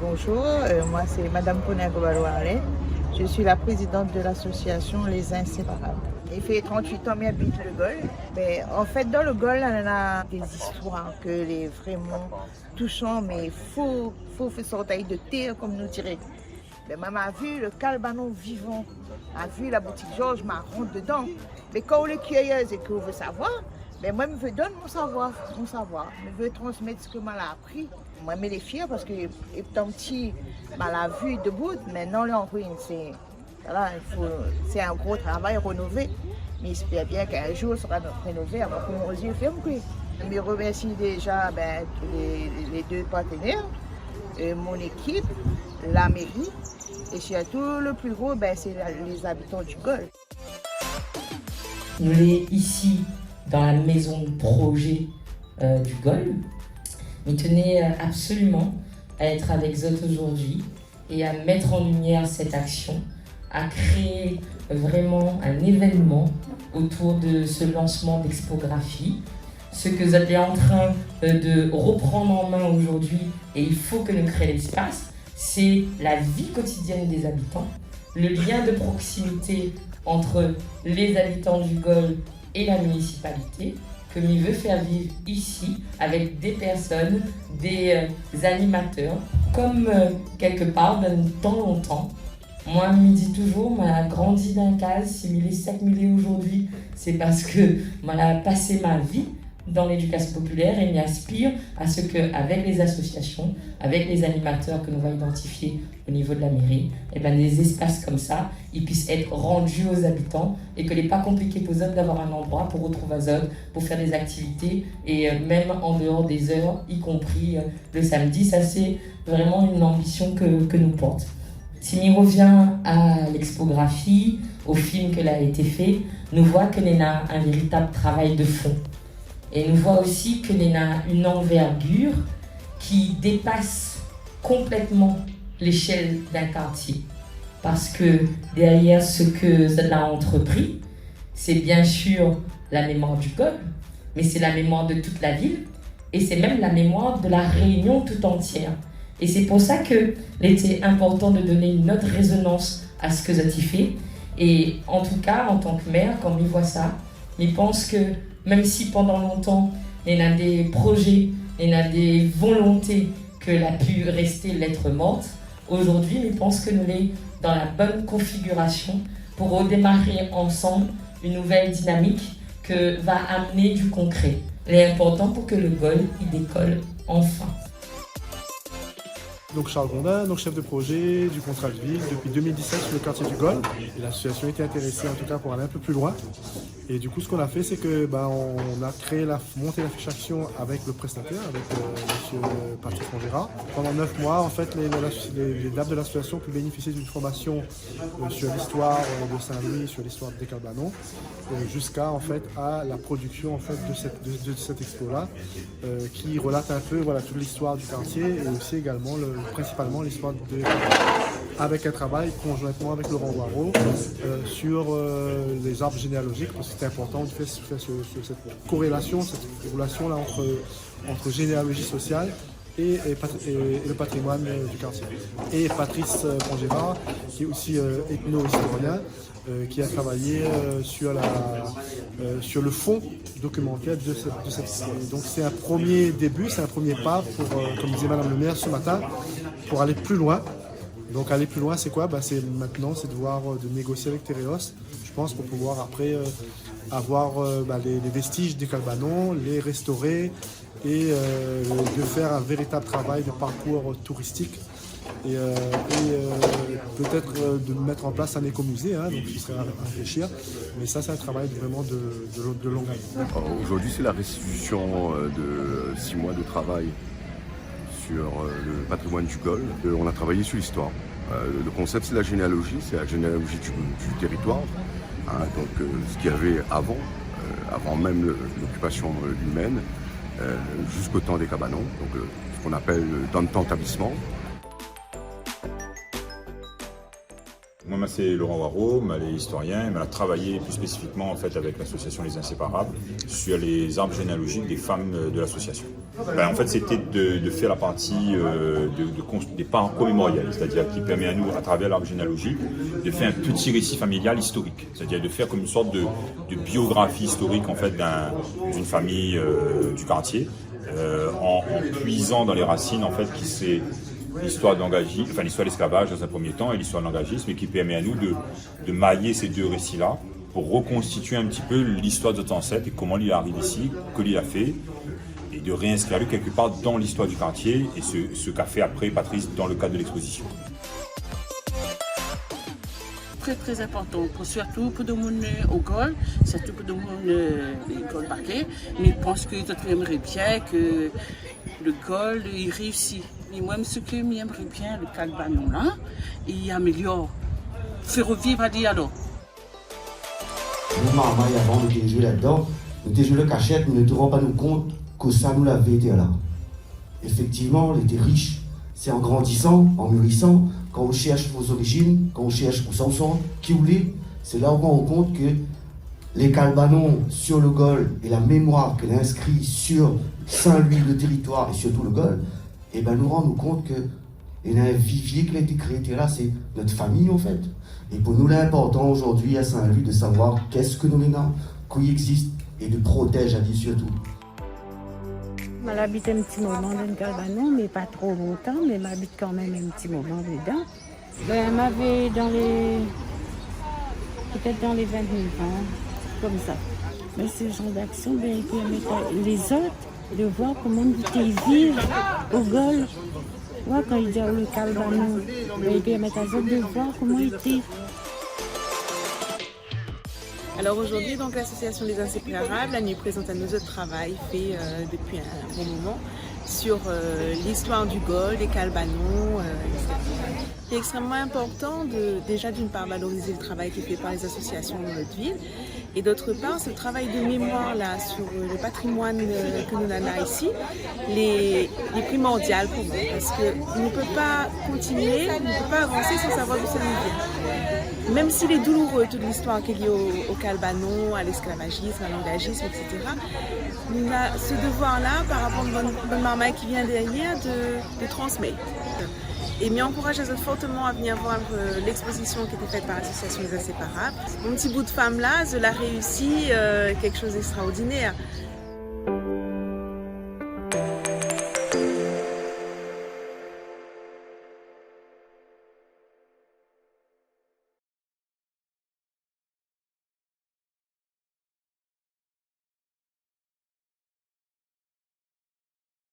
Bonjour, moi c'est Madame Konagobalouare. Je suis la présidente de l'association Les Inséparables. Il fait 38 ans que j'habite le Golfe. Mais en fait, dans le Golfe, on a des histoires que les vraiment touchants, mais faut faire sortir de terre, comme nous dirait. Mais maman a vu le Calbanon vivant, a vu la boutique Georges, m'a rentre dedans. Mais quand on est curieuse et qu'on veut savoir, mais moi, je veux donner mon savoir. Je veux transmettre ce que m'a appris. Moi, je suis fière parce que étant petit, je l'ai vu debout. Maintenant, là, c'est voilà, c'est un gros travail rénové. Mais j'espère bien qu'un jour, ça sera rénové avant qu'on ose le faire. Je remercie déjà tous les deux partenaires, mon équipe, la mairie. Et surtout, le plus gros, c'est les habitants du Golfe. Nous sommes ici dans la maison de projet du Golfe. Je tenais absolument à être avec Zot aujourd'hui et à mettre en lumière cette action, à créer vraiment un événement autour de ce lancement d'Expographie. Ce que Zot est en train de reprendre en main aujourd'hui, et il faut que nous créions l'espace, c'est la vie quotidienne des habitants, le lien de proximité entre les habitants du Golfe et la municipalité, que m'y veut faire vivre ici avec des personnes, des animateurs, comme quelque part dans le temps longtemps. Moi, je me dis toujours, j'ai grandi dans le case, si je suis 5 000 aujourd'hui, c'est parce que j'ai passé ma vie dans l'éducation populaire et m'aspire à ce qu'avec les associations, avec les animateurs que nous allons identifier au niveau de la mairie, et des espaces comme ça, ils puissent être rendus aux habitants et que n'est pas compliqué pour eux d'avoir un endroit pour retrouver eux, pour faire des activités et même en dehors des heures, y compris le samedi. Ça, c'est vraiment une ambition que nous portons. Si on revient à l'expographie, au film qui a été fait, nous voyons qu'il y a un véritable travail de fond. Et nous voyons aussi qu'il y a une envergure qui dépasse complètement l'échelle d'un quartier. Parce que derrière ce que Zot a entrepris, c'est bien sûr la mémoire du Golfe, mais c'est la mémoire de toute la ville et c'est même la mémoire de la Réunion tout entière. Et c'est pour ça qu'il était important de donner une autre résonance à ce que Zot y fait. Et en tout cas, en tant que maire, quand il voit ça, il pense que même si pendant longtemps, il y a des projets, il y a des volontés qu'elle a pu rester lettre morte, aujourd'hui, je pense que nous sommes dans la bonne configuration pour redémarrer ensemble une nouvelle dynamique que va amener du concret. Il est important pour que le Golfe il décolle enfin. Donc Charles Gondin, donc chef de projet du contrat de ville depuis 2017 sur le quartier du Golfe. Et l'association était intéressée en tout cas pour aller un peu plus loin. Et du coup ce qu'on a fait c'est que on a créé monté la fiche action avec le prestataire, avec monsieur Patrice Mongera. Pendant 9 mois en fait les dames de l'association pu bénéficier d'une formation sur l'histoire de Saint-Louis, sur l'histoire des Calbanon, jusqu'à en fait à la production en fait de cette expo là qui relate un peu voilà toute l'histoire du quartier et aussi également principalement l'histoire avec un travail conjointement avec Laurent Boireau sur les arbres généalogiques, parce que c'est important de faire cette corrélation, cette relation là entre généalogie sociale et le patrimoine du quartier. Et Patrice Mongera, qui est aussi ethno-historien, qui a travaillé sur le fond documentaire de cette histoire. Donc c'est un premier début, c'est un premier pas pour, comme disait Madame le maire ce matin, pour aller plus loin. Donc aller plus loin, c'est quoi? C'est de négocier avec Tereos, je pense, pour pouvoir après avoir les vestiges des Calbanon, les restaurer et de faire un véritable travail de parcours touristique et peut-être de mettre en place un écomusée, donc il serait à réfléchir, mais ça c'est un travail vraiment de longue année. Aujourd'hui c'est la restitution de 6 mois de travail sur le patrimoine du Golfe. On a travaillé sur l'histoire. Le concept c'est la généalogie du territoire, donc ce qu'il y avait avant même l'occupation humaine, jusqu'au temps des Cabanons, donc ce qu'on appelle dans le temps établissement. Moi, c'est Laurent Waro, elle est historien, elle a travaillé plus spécifiquement en fait, avec l'association Les Inséparables sur les arbres généalogiques des femmes de l'association. En fait, c'était de faire la partie des parcours mémoriels, c'est-à-dire qui permet à nous, à travers l'arbre généalogique, de faire un petit récit familial historique, c'est-à-dire de faire comme une sorte de biographie historique en fait, d'une famille du quartier, en puisant dans les racines en fait, qui c'est l'histoire d'engagisme, enfin l'histoire de l'esclavage dans un premier temps et l'histoire de l'engagisme, et qui permet à nous de mailler ces deux récits-là pour reconstituer un petit peu l'histoire de notre ancêtre et comment il arrive ici, que l'il a fait, et de réinscrire quelque part dans l'histoire du quartier et ce qu'a fait après Patrice dans le cadre de l'exposition. Très important, surtout pour le monde au Gol, surtout pour le monde Gol Baquet, mais je pense que je aimerais bien que le Gol il réussit. Et moi, ce que j'aimerais bien, le Calbanon là, il améliore, faire revivre à dialogue. Nous, maman, avant, nous avons joué là-dedans, nous avons joué le cachette, nous ne nous rendons pas nous compte que ça nous l'avait été là. Effectivement, on était riche. C'est en grandissant, en mûrissant, quand on cherche vos origines, quand on cherche où s'en sort, qui vous l'est, c'est là où on rend compte que les Calbanons sur le Gol et la mémoire qu'elle a inscrite sur Saint-Louis, le territoire et surtout le Gol, et ben nous rendons compte que il y a un vivier qui a été créé là, c'est notre famille en fait. Et pour nous, l'important aujourd'hui à Saint-Louis de savoir qu'est-ce que nous avons, qui existe et de protéger à dire surtout. J'habite un petit moment dans le Calbanon, mais pas trop longtemps, mais j'habite quand même un petit moment dedans. M'avait peut-être dans les 20 000 ans, comme ça. Mais ce genre d'action, il permet les autres de voir comment ils vivent au Gol. Ouais, quand ils disent le Calbanon, il permet aux autres de voir comment ils vivent. Alors aujourd'hui, donc l'association Les Inséparables, elle nous présente un autre travail fait depuis un bon moment sur l'histoire du Gol, des Calbanons, etc. C'est extrêmement important déjà d'une part valoriser le travail qui est fait par les associations dans notre ville et d'autre part ce travail de mémoire là sur le patrimoine que nous avons ici, les primordial pour nous parce qu'on ne peut pas continuer, on ne peut pas avancer sans savoir d'où ça nous vient. Même s'il est douloureux toute l'histoire qui est liée au Calbanon, à l'esclavagisme, à l'engagisme, etc. On a ce devoir-là par rapport à bonne maman qui vient derrière de transmettre. Et m'y encourage les autres fortement à venir voir l'exposition qui était faite par l'association Les Inséparables. Mon petit bout de femme là, je l'ai réussi quelque chose d'extraordinaire.